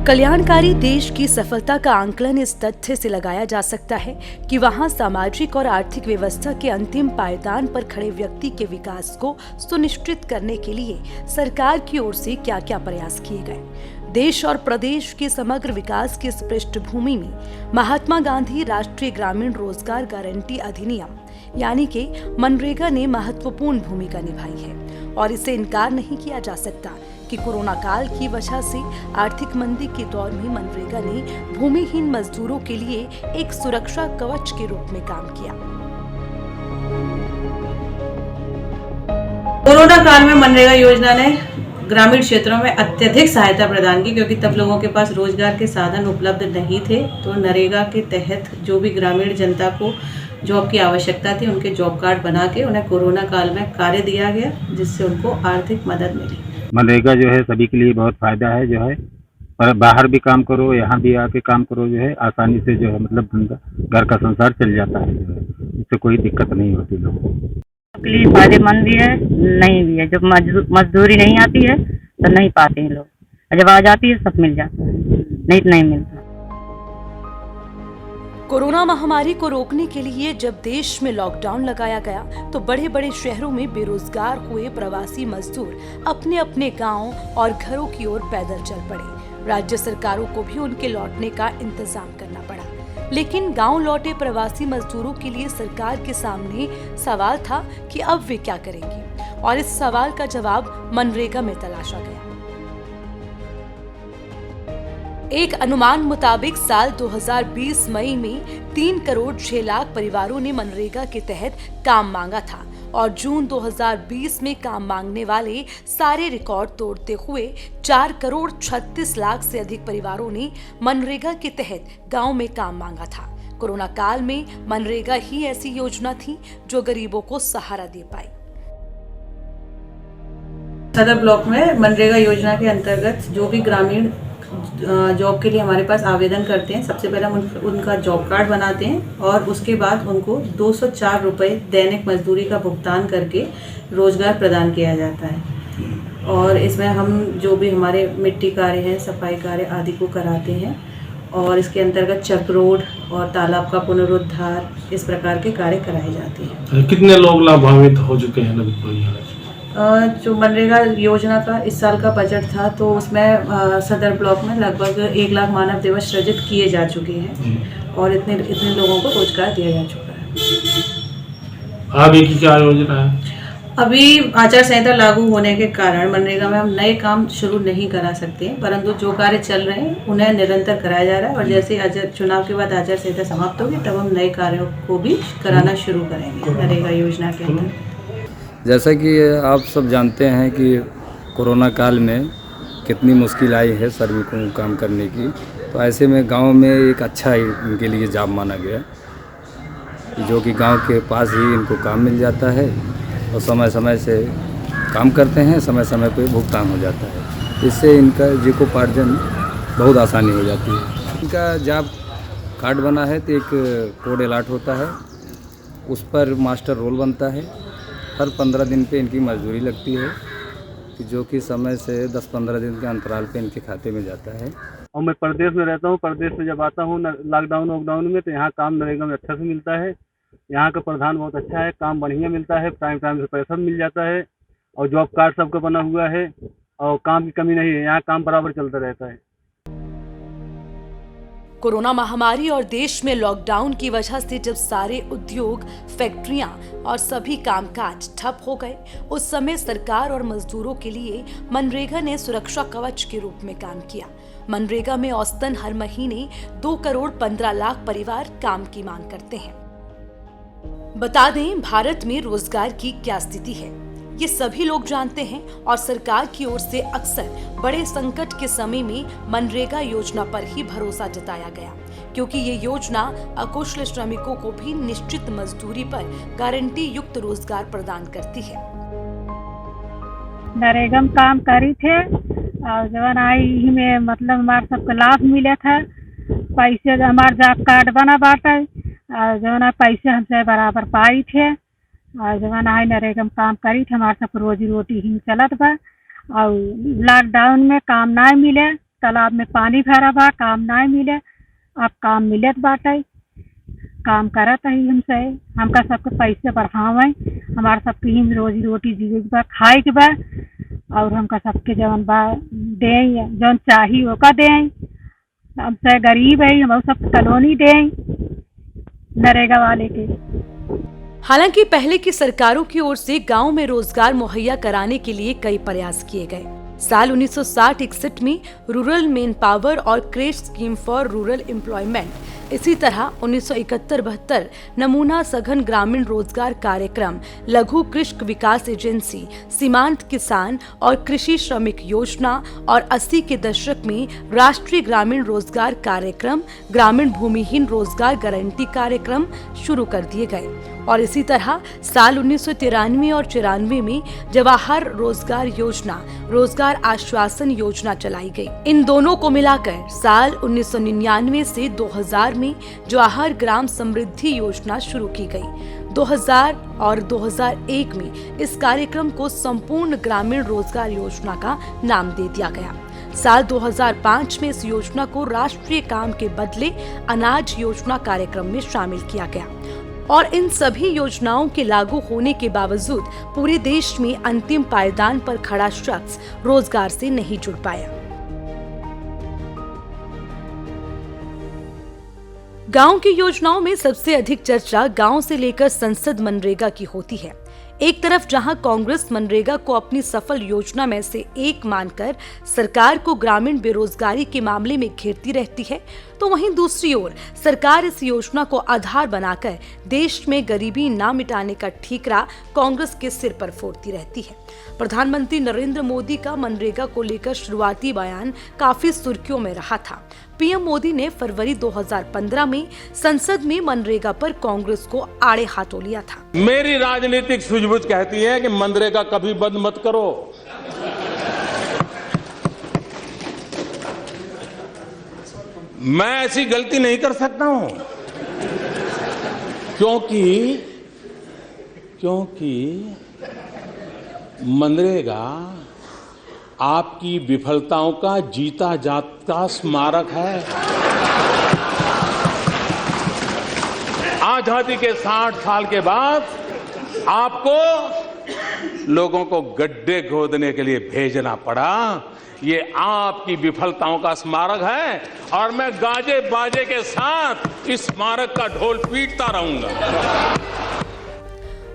कल्याणकारी देश की सफलता का आंकलन इस तथ्य से लगाया जा सकता है कि वहां सामाजिक और आर्थिक व्यवस्था के अंतिम पायदान पर खड़े व्यक्ति के विकास को सुनिश्चित करने के लिए सरकार की ओर से क्या क्या प्रयास किए गए। देश और प्रदेश के समग्र विकास की इस पृष्ठभूमि में महात्मा गांधी राष्ट्रीय ग्रामीण रोजगार गारंटी अधिनियम यानी कि मनरेगा ने महत्वपूर्ण भूमिका निभाई है और इसे इनकार नहीं किया जा सकता कि कोरोना काल की वजह से आर्थिक मंदी के दौर में मनरेगा ने भूमिहीन मजदूरों के लिए एक सुरक्षा कवच के रूप में काम किया। कोरोना काल में मनरेगा योजना ने ग्रामीण क्षेत्रों में अत्यधिक सहायता प्रदान की, क्योंकि तब लोगों के पास रोजगार के साधन उपलब्ध नहीं थे। तो नरेगा के तहत जो भी ग्रामीण जनता को जॉब की आवश्यकता थी, उनके जॉब कार्ड बना के उन्हें कोरोना काल में कार्य दिया गया, जिससे उनको आर्थिक मदद मिली। मनरेगा जो है सभी के लिए बहुत फायदा है जो है, और बाहर भी काम करो, यहाँ भी आके काम करो, जो है आसानी से जो है मतलब धंधा घर का संसार चल जाता है, जो है इससे कोई दिक्कत नहीं होती लोगों को। के लिए फायदेमंद भी है, नहीं भी है। जब मजदूरी नहीं आती है तो नहीं पाते हैं लोग, जब आ जाती है सब मिल जाता है, नहीं तो नहीं मिलता। कोरोना महामारी को रोकने के लिए जब देश में लॉकडाउन लगाया गया तो बड़े बड़े शहरों में बेरोजगार हुए प्रवासी मजदूर अपने अपने गांव और घरों की ओर पैदल चल पड़े। राज्य सरकारों को भी उनके लौटने का इंतजाम करना पड़ा, लेकिन गांव लौटे प्रवासी मजदूरों के लिए सरकार के सामने सवाल था कि अब वे क्या करेंगे, और इस सवाल का जवाब मनरेगा में तलाशा गया। एक अनुमान मुताबिक साल 2020 मई में 3 करोड़ 6 लाख परिवारों ने मनरेगा के तहत काम मांगा था, और जून 2020 में काम मांगने वाले सारे रिकॉर्ड तोड़ते हुए 4 करोड़ 36 लाख से अधिक परिवारों ने मनरेगा के तहत गांव में काम मांगा था। कोरोना काल में मनरेगा ही ऐसी योजना थी जो गरीबों को सहारा दे पाई। सदर ब्लॉक में मनरेगा योजना के अंतर्गत जो भी ग्रामीण जॉब के लिए हमारे पास आवेदन करते हैं, सबसे पहले हम उनका जॉब कार्ड बनाते हैं और उसके बाद उनको 204 रुपये दैनिक मजदूरी का भुगतान करके रोजगार प्रदान किया जाता है। और इसमें हम जो भी हमारे मिट्टी कार्य हैं, सफाई कार्य आदि को कराते हैं, और इसके अंतर्गत चक रोड और तालाब का पुनरुद्धार इस प्रकार के कार्य कराए जाते हैं। कितने लोग लाभान्वित हो चुके हैं लगभग? जो मनरेगा योजना का इस साल का बजट था, तो उसमें सदर ब्लॉक में लगभग 1 लाख मानव दिवस सृजित किए जा चुके हैं और इतने लोगों को रोजगार दिया जा चुका है। आगे की क्या योजना है? अभी आचार संहिता लागू होने के कारण मनरेगा में हम नए काम शुरू नहीं करा सकते हैं, परंतु जो कार्य चल रहे हैं उन्हें निरंतर कराया जा रहा है, और जैसे चुनाव के बाद आचार संहिता समाप्त होगी तब हम नए कार्यों को भी कराना शुरू करेंगे नरेगा योजना के अंदर। जैसा कि आप सब जानते हैं कि कोरोना काल में कितनी मुश्किल आई है श्रमिकों को काम करने की, तो ऐसे में गांव में एक अच्छा इनके लिए जॉब माना गया, जो कि गांव के पास ही इनको काम मिल जाता है और समय समय से काम करते हैं, समय समय पे भुगतान हो जाता है। इससे इनका जीविकोपार्जन बहुत आसानी हो जाती है। इनका जॉब कार्ड बना है तो एक कोड अलॉट होता है, उस पर मास्टर रोल बनता है। हर 15 दिन पे इनकी मजदूरी लगती है, जो कि समय से 10-15 दिन के अंतराल पे इनके खाते में जाता है। और मैं प्रदेश में रहता हूँ, प्रदेश से जब आता हूँ लॉकडाउन में, तो यहाँ काम नरेगा में अच्छा से मिलता है। यहाँ का प्रधान बहुत अच्छा है, काम बढ़िया मिलता है, टाइम टाइम से पैसा मिल जाता है, और जॉब कार्ड सबका बना हुआ है, और काम की कमी नहीं है, यहाँ काम बराबर चलता रहता है। कोरोना महामारी और देश में लॉकडाउन की वजह से जब सारे उद्योग, फैक्ट्रियां और सभी कामकाज ठप हो गए, उस समय सरकार और मजदूरों के लिए मनरेगा ने सुरक्षा कवच के रूप में काम किया। मनरेगा में औसतन हर महीने 2 करोड़ 15 लाख परिवार काम की मांग करते हैं। बता दें, भारत में रोजगार की क्या स्थिति है ये सभी लोग जानते हैं, और सरकार की ओर से अक्सर बड़े संकट के समय में मनरेगा योजना पर ही भरोसा जताया गया, क्योंकि ये योजना अकुशल श्रमिकों को भी निश्चित मजदूरी पर गारंटी युक्त रोजगार प्रदान करती है। नरेगा में काम करी थे और जवन आई में मतलब हमारे सबको लाभ मिले था, पैसे हमारे जॉब कार्ड बना बाटा, जवन पैसे हमसे बराबर पाई थे, और जवन आई नरेगा में काम करी थे, हमारे सब रोजी रोटी ही चलत बा। और लॉकडाउन में काम ना मिले तालाब में पानी भरा बा, काम ना मिले। अब काम मिलत बाटे, काम करत है हमसे, हमका सबके पैसे बढ़ावे, हमारे सबके ही रोजी रोटी जीवे के बा, खाए के बा, और हमका सबके जवन बा दें, जौन चाही ओका दें। हमसे गरीब है, हम सब कॉलोनी दें नरेगा वाले के। हालांकि पहले की सरकारों की ओर से गांव में रोजगार मुहैया कराने के लिए कई प्रयास किए गए। साल 1960-61 में रूरल मेन पावर और crash scheme for rural employment, इसी तरह 1971-72 नमूना सघन ग्रामीण रोजगार कार्यक्रम, लघु कृषक विकास एजेंसी, सीमांत किसान और कृषि श्रमिक योजना और 80 के दशक में राष्ट्रीय ग्रामीण रोजगार कार्यक्रम, ग्रामीण भूमिहीन रोजगार गारंटी कार्यक्रम शुरू कर दिए गए। और इसी तरह साल 1993 और 94 में जवाहर रोजगार योजना, रोजगार आश्वासन योजना चलाई गई। इन दोनों को मिलाकर साल 1999 से 2000 में जवाहर ग्राम समृद्धि योजना शुरू की गई। 2000 और 2001 में इस कार्यक्रम को संपूर्ण ग्रामीण रोजगार योजना का नाम दे दिया गया। साल 2005 में इस योजना को राष्ट्रीय काम के बदले अनाज योजना कार्यक्रम में शामिल किया गया। और इन सभी योजनाओं के लागू होने के बावजूद पूरे देश में अंतिम पायदान पर खड़ा शख्स रोजगार से नहीं जुड़ पाया। गांव की योजनाओं में सबसे अधिक चर्चा गांव से लेकर संसद मनरेगा की होती है। एक तरफ जहां कांग्रेस मनरेगा को अपनी सफल योजना में से एक मानकर सरकार को ग्रामीण बेरोजगारी के मामले में घेरती रहती है, तो वहीं दूसरी ओर सरकार इस योजना को आधार बनाकर देश में गरीबी ना मिटाने का ठीकरा कांग्रेस के सिर पर फोड़ती रहती है। प्रधानमंत्री नरेंद्र मोदी का मनरेगा को लेकर शुरुआती बयान काफी सुर्खियों में रहा था। पीएम मोदी ने फरवरी 2015 में संसद में मनरेगा पर कांग्रेस को आड़े हाथों लिया था। मेरी राजनीतिक सूझबूझ कहती है कि मनरेगा कभी बंद मत करो। मैं ऐसी गलती नहीं कर सकता हूं, क्योंकि मनरेगा आपकी विफलताओं का जीता जागता स्मारक है। आजादी के 60 साल के बाद आपको लोगों को गड्ढे खोदने के लिए भेजना पड़ा। ये आपकी विफलताओं का स्मारक है और मैं गाजे बाजे के साथ इस स्मारक का ढोल पीटता रहूंगा।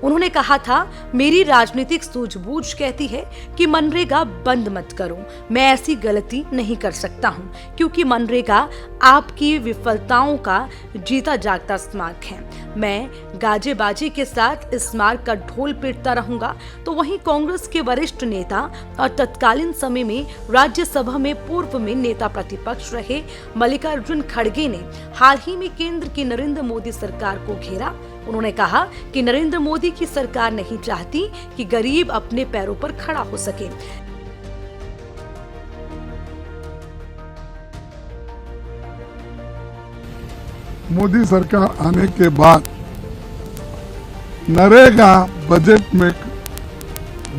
उन्होंने कहा था, मेरी राजनीतिक सूझबूझ कहती है कि मनरेगा बंद मत करो। मैं ऐसी गलती नहीं कर सकता हूं, क्योंकि मनरेगा आपकी विफलताओं का जीता जागता स्मारक है। मैं गाजे बाजे के साथ इस स्मारक का ढोल पीटता रहूंगा। तो वहीं कांग्रेस के वरिष्ठ नेता और तत्कालीन समय में राज्यसभा में पूर्व में नेता प्रतिपक्ष रहे मल्लिकार्जुन खड़गे ने हाल ही में केंद्र की नरेंद्र मोदी सरकार को घेरा। उन्होंने कहा कि नरेंद्र मोदी की सरकार नहीं चाहती कि गरीब अपने पैरों पर खड़ा हो सके। मोदी सरकार आने के बाद नरेगा बजट में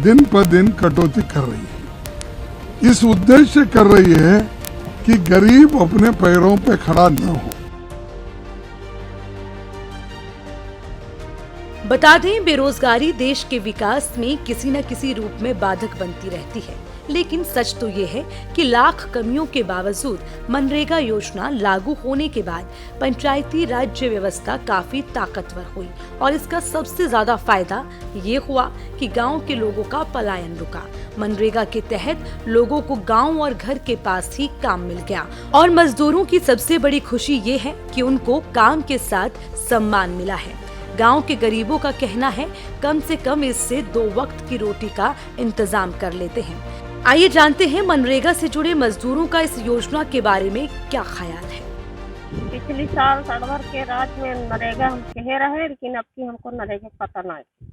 दिन पर दिन कटौती कर रही है। इस उद्देश्य कर रही है कि गरीब अपने पैरों पे खड़ा न हो। बता दें, बेरोजगारी देश के विकास में किसी न किसी रूप में बाधक बनती रहती है, लेकिन सच तो ये है कि लाख कमियों के बावजूद मनरेगा योजना लागू होने के बाद पंचायती राज्य व्यवस्था काफी ताकतवर हुई और इसका सबसे ज्यादा फायदा ये हुआ कि गांव के लोगों का पलायन रुका। मनरेगा के तहत लोगों को गांव और घर के पास ही काम मिल गया और मजदूरों की सबसे बड़ी खुशी ये है कि उनको काम के साथ सम्मान मिला है। गांव के गरीबों का कहना है, कम से कम इससे 2 वक्त की रोटी का इंतजाम कर लेते हैं। आइए जानते हैं मनरेगा से जुड़े मजदूरों का इस योजना के बारे में क्या ख्याल है। पिछली साल सड़वर के राज में नरेगा हम कहे रहे, लेकिन अब की हमको नरेगा पता नहीं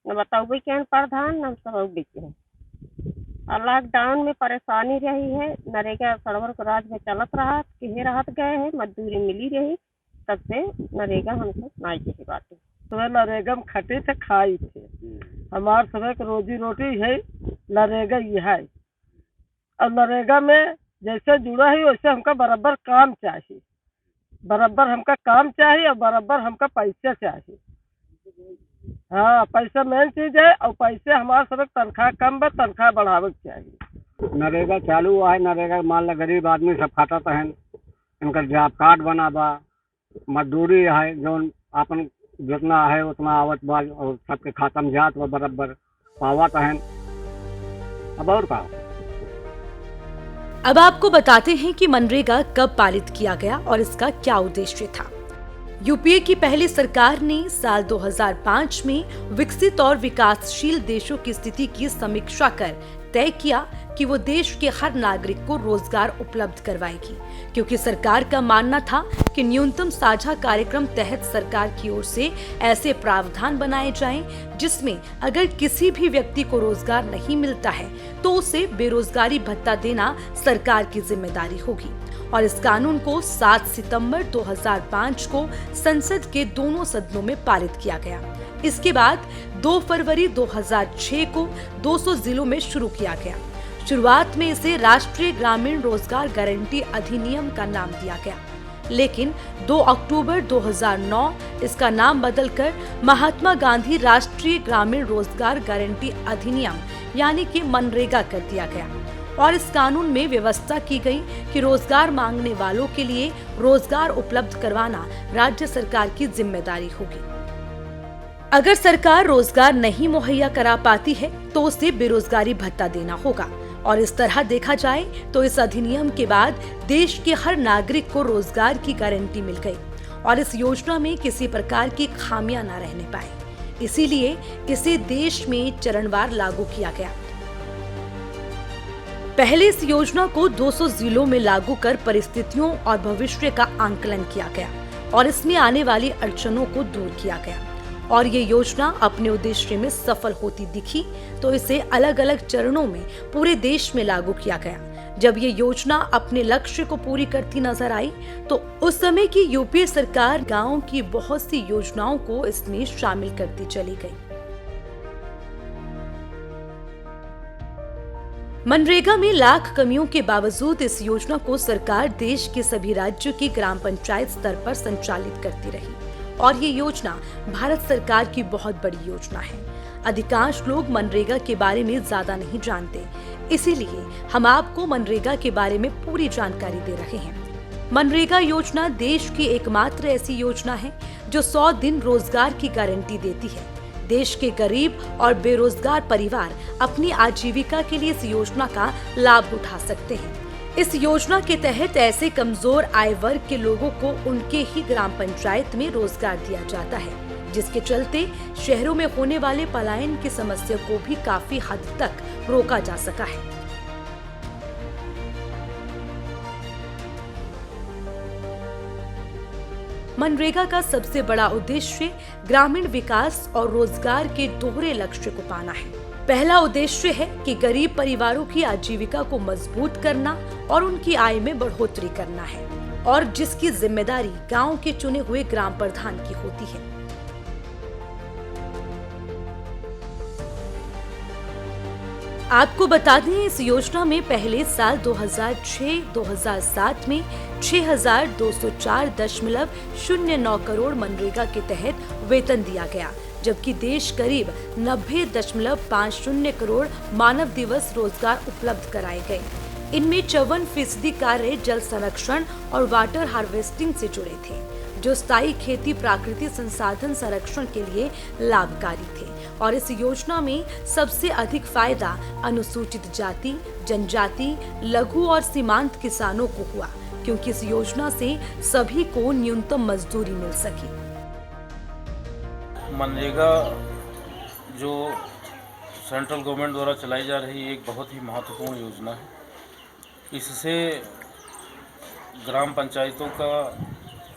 न बताओ के प्रधान न सब के। और लॉकडाउन में परेशानी रही है, नरेगा सड़वर के राज में चलत रहा, कहे राहत गए है, मजदूरी मिली रही, तब से नरेगा हमको नहीं कही बात। सुबह नरेगा में खटे थे खाई थे, हमारे सुबह की रोजी रोटी है नरेगा ये है। और नरेगा में जैसे जुड़ा है वैसे हमका बराबर काम चाहिए, बराबर हमका काम चाहिए और बराबर हमका पैसा चाहिए। हाँ, पैसा मेन चीज है और पैसे हमारे सब तनख्वाह कम बा, तनख्वाह बढ़ावे के चाहिए। नरेगा चालू हुआ है, नरेगा मान ला गरीब आदमी सब खाता तो है, इनका जॉब कार्ड बना बा, मजदूरी है जो अपन जितना है उतना आवत बा और सबके खाता में जात बा बराबर पावा तो है। अब और का अब आपको बताते हैं कि मनरेगा कब पारित किया गया और इसका क्या उद्देश्य था। यूपीए की पहली सरकार ने साल 2005 में विकसित और विकासशील देशों की स्थिति की समीक्षा कर तय किया कि वो देश के हर नागरिक को रोजगार उपलब्ध करवाएगी, क्योंकि सरकार का मानना था कि न्यूनतम साझा कार्यक्रम तहत सरकार की ओर से ऐसे प्रावधान बनाए जाएं जिसमें अगर किसी भी व्यक्ति को रोजगार नहीं मिलता है तो उसे बेरोजगारी भत्ता देना सरकार की जिम्मेदारी होगी। और इस कानून को 7 सितंबर 2005 को संसद के दोनों सदनों में पारित किया गया। इसके बाद 2 फरवरी 2006 को 200 जिलों में शुरू किया गया। शुरुआत में इसे राष्ट्रीय ग्रामीण रोजगार गारंटी अधिनियम का नाम दिया गया, लेकिन 2 अक्टूबर 2009 इसका नाम बदलकर महात्मा गांधी राष्ट्रीय ग्रामीण रोजगार गारंटी अधिनियम यानी कि मनरेगा कर दिया गया। और इस कानून में व्यवस्था की गई कि रोजगार मांगने वालों के लिए रोजगार उपलब्ध करवाना राज्य सरकार की जिम्मेदारी होगी। अगर सरकार रोजगार नहीं मुहैया करा पाती है तो उसे बेरोजगारी भत्ता देना होगा। और इस तरह देखा जाए तो इस अधिनियम के बाद देश के हर नागरिक को रोजगार की गारंटी मिल गई और इस योजना में किसी प्रकार की खामियां न रहने पाए। इसीलिए इसे देश में चरणवार लागू किया गया। पहले इस योजना को 200 जिलों में लागू कर परिस्थितियों और भविष्य का आंकलन किया गया और इसमें आने वाली अड़चनों को दूर किया गया। और ये योजना अपने उद्देश्य में सफल होती दिखी तो इसे अलग अलग चरणों में पूरे देश में लागू किया गया। जब ये योजना अपने लक्ष्य को पूरी करती नजर आई तो उस समय की यूपीए सरकार गांवों की बहुत सी योजनाओं को इसमें शामिल करती चली गई। मनरेगा में लाख कमियों के बावजूद इस योजना को सरकार देश के सभी राज्यों की ग्राम पंचायत स्तर पर संचालित करती रही और ये योजना भारत सरकार की बहुत बड़ी योजना है। अधिकांश लोग मनरेगा के बारे में ज्यादा नहीं जानते, इसीलिए हम आपको मनरेगा के बारे में पूरी जानकारी दे रहे हैं। मनरेगा योजना देश की एकमात्र ऐसी योजना है जो 100 दिन रोजगार की गारंटी देती है। देश के गरीब और बेरोजगार परिवार अपनी आजीविका के लिए इस योजना का लाभ उठा सकते हैं। इस योजना के तहत ऐसे कमजोर आय वर्ग के लोगों को उनके ही ग्राम पंचायत में रोजगार दिया जाता है, जिसके चलते शहरों में होने वाले पलायन की समस्या को भी काफी हद तक रोका जा सका है। मनरेगा का सबसे बड़ा उद्देश्य ग्रामीण विकास और रोजगार के दोहरे लक्ष्य को पाना है। पहला उद्देश्य है कि गरीब परिवारों की आजीविका को मजबूत करना और उनकी आय में बढ़ोतरी करना है, और जिसकी जिम्मेदारी गांव के चुने हुए ग्राम प्रधान की होती है। आपको बता दें, इस योजना में पहले साल 2006-2007 में 6,204.09 करोड़ मनरेगा के तहत वेतन दिया गया, जबकि देश करीब 90.50 करोड़ मानव दिवस रोजगार उपलब्ध कराए गए। इनमें 54% कार्य जल संरक्षण और वाटर हार्वेस्टिंग से जुड़े थे, जो स्थायी खेती प्राकृतिक संसाधन संरक्षण के लिए लाभकारी थे। और इस योजना में सबसे अधिक फायदा अनुसूचित जाति, जनजाति, लघु और सीमांत किसानों को हुआ, क्योंकि इस योजना से सभी को न्यूनतम मजदूरी मिल सकी। मनरेगा जो सेंट्रल गवर्नमेंट द्वारा चलाई जा रही एक बहुत ही महत्वपूर्ण योजना है। इससे ग्राम पंचायतों का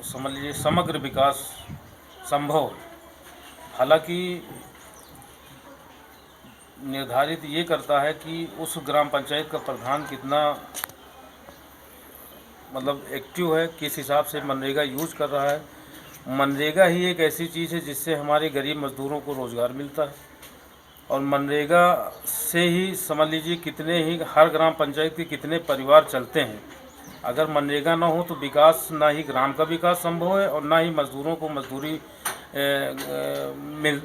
समझ लीजिए समग्र विकास संभव। हालांकि निर्धारित ये करता है कि उस ग्राम पंचायत का प्रधान कितना मतलब एक्टिव है, किस हिसाब से मनरेगा यूज कर रहा है। मनरेगा ही एक ऐसी चीज़ है जिससे हमारे गरीब मजदूरों को रोज़गार मिलता है और मनरेगा से ही समझ लीजिए कितने ही हर ग्राम पंचायत के कितने परिवार चलते हैं। अगर मनरेगा ना हो तो विकास, ना ही ग्राम का विकास संभव है और ना ही मजदूरों को मजदूरी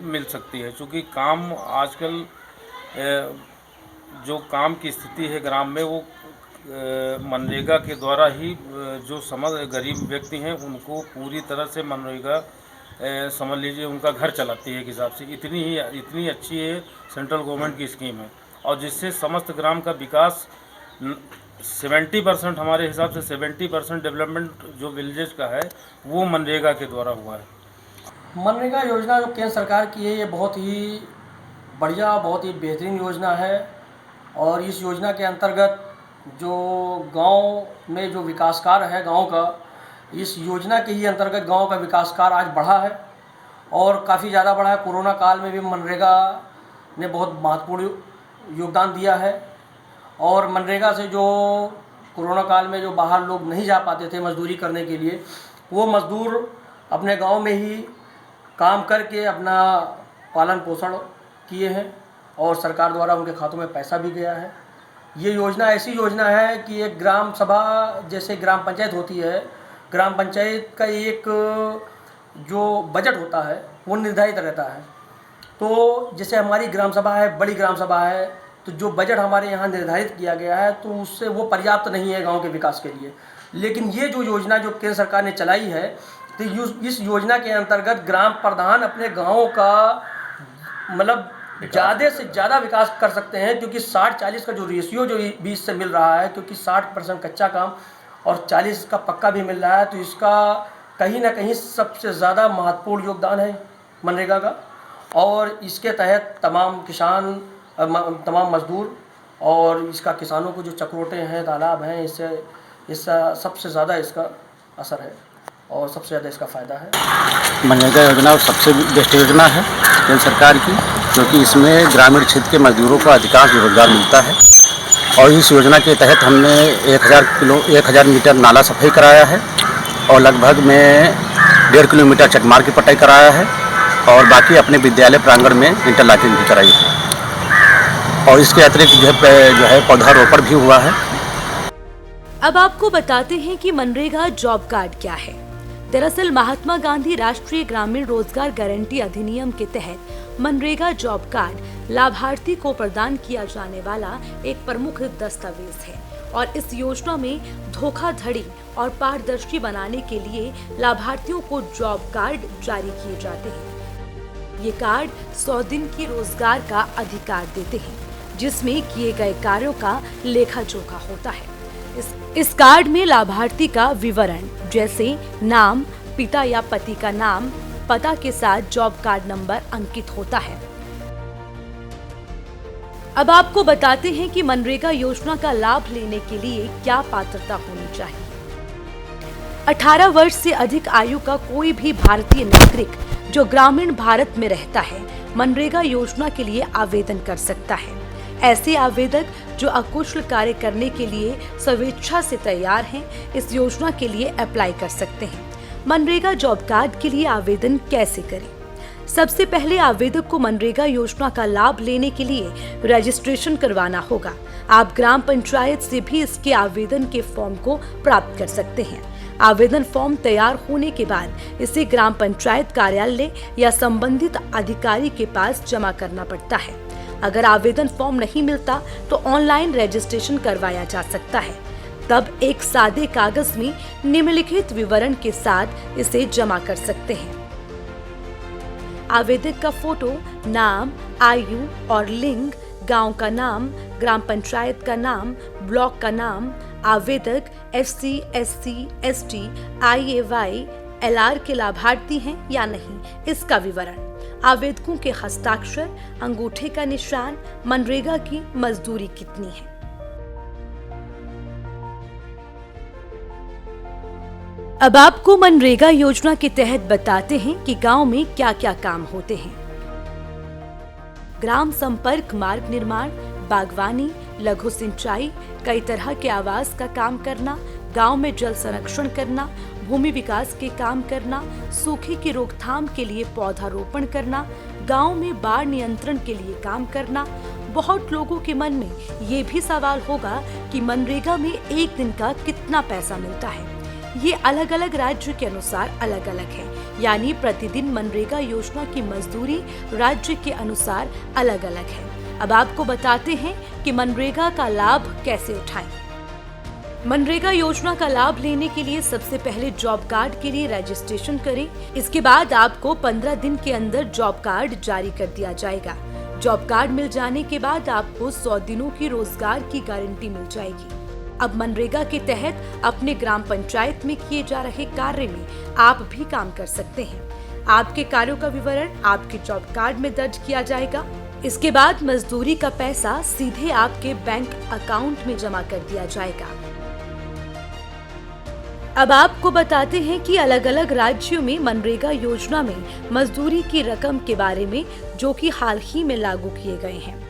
मिल सकती है। क्योंकि काम आजकल जो काम की स्थिति है ग्राम में वो मनरेगा के द्वारा ही जो गरीब व्यक्ति हैं उनको पूरी तरह से मनरेगा समझ लीजिए उनका घर चलाती है। एक हिसाब से इतनी अच्छी है सेंट्रल गवर्नमेंट की स्कीम है और जिससे समस्त ग्राम का विकास 70% हमारे हिसाब से 70% डेवलपमेंट जो विलेजेस का है वो मनरेगा के द्वारा हुआ है। मनरेगा योजना जो केंद्र सरकार की है ये बहुत ही बढ़िया, बहुत ही बेहतरीन योजना है और इस योजना के अंतर्गत जो गांव में जो विकास कार्य है गांव का, इस योजना के ही अंतर्गत गांव का विकास कार्य आज बढ़ा है और काफ़ी ज़्यादा बढ़ा है। कोरोना काल में भी मनरेगा ने बहुत महत्वपूर्ण योगदान दिया है और मनरेगा से जो कोरोना काल में जो बाहर लोग नहीं जा पाते थे मजदूरी करने के लिए, वो मजदूर अपने गांव में ही काम करके अपना पालन पोषण किए हैं और सरकार द्वारा उनके खातों में पैसा भी गया है। ये योजना ऐसी योजना है कि एक ग्राम सभा जैसे ग्राम पंचायत होती है, ग्राम पंचायत का एक जो बजट होता है वो निर्धारित रहता है। तो जैसे हमारी ग्राम सभा है, बड़ी ग्राम सभा है, तो जो बजट हमारे यहाँ निर्धारित किया गया है तो उससे वो पर्याप्त नहीं है गांव के विकास के लिए। लेकिन ये जो योजना जो केंद्र सरकार ने चलाई है तो इस योजना के अंतर्गत ग्राम प्रधान अपने गाँव का मतलब ज़्यादा से ज़्यादा विकास कर सकते हैं, क्योंकि 60-40 का जो रेशियो जो बीच से मिल रहा है, क्योंकि 60% कच्चा काम और 40 का पक्का भी मिल रहा है, तो इसका कहीं ना कहीं सबसे ज़्यादा महत्वपूर्ण योगदान है मनरेगा का। और इसके तहत तमाम किसान, तमाम मजदूर और इसका किसानों को जो चक्रोटे हैं, तालाब हैं, इसका सबसे ज़्यादा इसका असर है और सबसे ज़्यादा इसका फ़ायदा है। मनरेगा योजना सबसे बेस्ट योजना है केंद्र सरकार की, क्योंकि इसमें ग्रामीण क्षेत्र के मजदूरों को अधिकांश रोजगार मिलता है और इस योजना के तहत हमने 1000 मीटर नाला सफाई कराया है और लगभग में 1.5 किलोमीटर चकमार की पटाई कराया है और बाकी अपने विद्यालय प्रांगण में इंटरलॉकिंग भी कराई है और इसके अतिरिक्त जो है पौधारोपण भी हुआ है। अब आपको बताते हैं कि मनरेगा जॉब कार्ड क्या है। दरअसल महात्मा गांधी राष्ट्रीय ग्रामीण रोजगार गारंटी अधिनियम के तहत मनरेगा जॉब कार्ड लाभार्थी को प्रदान किया जाने वाला एक प्रमुख दस्तावेज है और इस योजना में धोखाधड़ी और पारदर्शी बनाने के लिए लाभार्थियों को जॉब कार्ड जारी किए जाते हैं। ये कार्ड 100 दिन की रोजगार का अधिकार देते हैं, जिसमें किए गए कार्यों का लेखा जोखा होता है। इस कार्ड में लाभार्थी का विवरण जैसे नाम, पिता या पति का नाम, पता के साथ जॉब कार्ड नंबर अंकित होता है। अब आपको बताते हैं कि मनरेगा योजना का लाभ लेने के लिए क्या पात्रता होनी चाहिए। 18 वर्ष से अधिक आयु का कोई भी भारतीय नागरिक जो ग्रामीण भारत में रहता है मनरेगा योजना के लिए आवेदन कर सकता है। ऐसे आवेदक जो अकुशल कार्य करने के लिए स्वेच्छा से तैयार हैं, इस योजना के लिए अप्लाई कर सकते हैं। मनरेगा जॉब कार्ड के लिए आवेदन कैसे करें? सबसे पहले आवेदक को मनरेगा योजना का लाभ लेने के लिए रजिस्ट्रेशन करवाना होगा। आप ग्राम पंचायत से भी इसके आवेदन के फॉर्म को प्राप्त कर सकते हैं। आवेदन फॉर्म तैयार होने के बाद इसे ग्राम पंचायत कार्यालय या संबंधित अधिकारी के पास जमा करना पड़ता है। अगर आवेदन फॉर्म नहीं मिलता तो ऑनलाइन रजिस्ट्रेशन करवाया जा सकता है। तब एक सादे कागज में निम्नलिखित विवरण के साथ इसे जमा कर सकते हैं। आवेदक का फोटो, नाम, आयु और लिंग, गांव का नाम, ग्राम पंचायत का नाम, ब्लॉक का नाम, आवेदक SC, SC, ST, IAY, LR के लाभार्थी हैं या नहीं, इसका विवरण, आवेदकों के हस्ताक्षर, अंगूठे का निशान, मनरेगा की मजदूरी कितनी है। अब आपको मनरेगा योजना के तहत बताते हैं कि गांव में क्या क्या काम होते हैं। ग्राम संपर्क मार्ग निर्माण, बागवानी, लघु सिंचाई, कई तरह के आवास का काम करना, गांव में जल संरक्षण करना, भूमि विकास के काम करना, सूखे की रोकथाम के लिए पौधारोपण करना, गांव में बाढ़ नियंत्रण के लिए काम करना। बहुत लोगों के मन में ये भी सवाल होगा कि मनरेगा में एक दिन का कितना पैसा मिलता है। ये अलग अलग राज्य के अनुसार अलग अलग है, यानी प्रतिदिन मनरेगा योजना की मजदूरी राज्य के अनुसार अलग अलग है। अब आपको बताते हैं कि मनरेगा का लाभ कैसे उठाएं। मनरेगा योजना का लाभ लेने के लिए सबसे पहले जॉब कार्ड के लिए रजिस्ट्रेशन करें। इसके बाद आपको 15 दिन के अंदर जॉब कार्ड जारी कर दिया जाएगा। जॉब कार्ड मिल जाने के बाद आपको 100 दिनों की रोजगार की गारंटी मिल जाएगी। अब मनरेगा के तहत अपने ग्राम पंचायत में किए जा रहे कार्य में आप भी काम कर सकते हैं। आपके कार्यों का विवरण आपके जॉब कार्ड में दर्ज किया जाएगा। इसके बाद मजदूरी का पैसा सीधे आपके बैंक अकाउंट में जमा कर दिया जाएगा। अब आपको बताते हैं कि अलग अलग राज्यों में मनरेगा योजना में मजदूरी की रकम के बारे में, जो कि हाल ही में लागू किए गए हैं।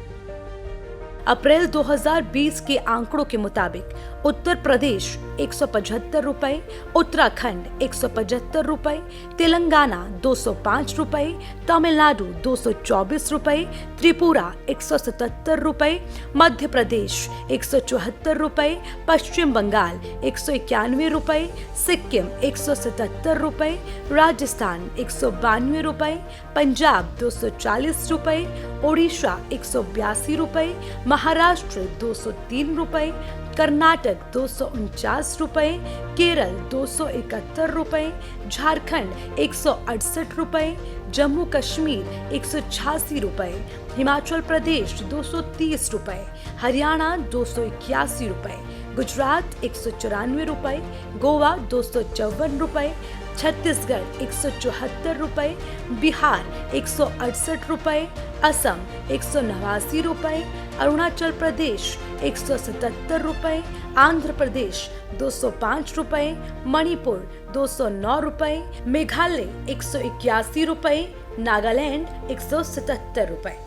अप्रैल 2020 के आंकड़ों के मुताबिक उत्तर प्रदेश 175 रुपए, उत्तराखंड 175 रुपए, तेलंगाना 205 रुपए, तमिलनाडु 224 रुपए, त्रिपुरा 177 रुपए, मध्य प्रदेश 174 रुपए, पश्चिम बंगाल 191 रुपए, सिक्किम 177 रुपए, राजस्थान 192 रुपए, पंजाब 240 रुपए, ओडिशा 182 रुपए, महाराष्ट्र 203 रुपए, कर्नाटक 249 रुपए, केरल 271 रुपए, झारखंड 168 रुपए, जम्मू कश्मीर 186 रुपए, हिमाचल प्रदेश 230 रुपए, हरियाणा 281 रुपए, गुजरात 194 रुपए, गोवा 254 रुपए, छत्तीसगढ़ 174 रुपए, बिहार 168 रुपए, असम 189 रुपए, अरुणाचल प्रदेश 177 रुपए, आंध्र प्रदेश 205 रुपए, मणिपुर 209 रुपए, मेघालय 181 रुपए, नागालैंड 177 रुपए।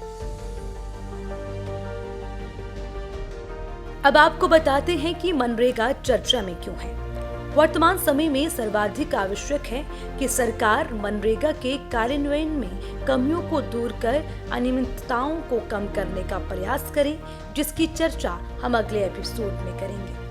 अब आपको बताते हैं कि मनरेगा चर्चा में क्यों है। वर्तमान समय में सर्वाधिक आवश्यक है कि सरकार मनरेगा के कार्यान्वयन में कमियों को दूर कर अनियमितताओं को कम करने का प्रयास करे, जिसकी चर्चा हम अगले एपिसोड में करेंगे।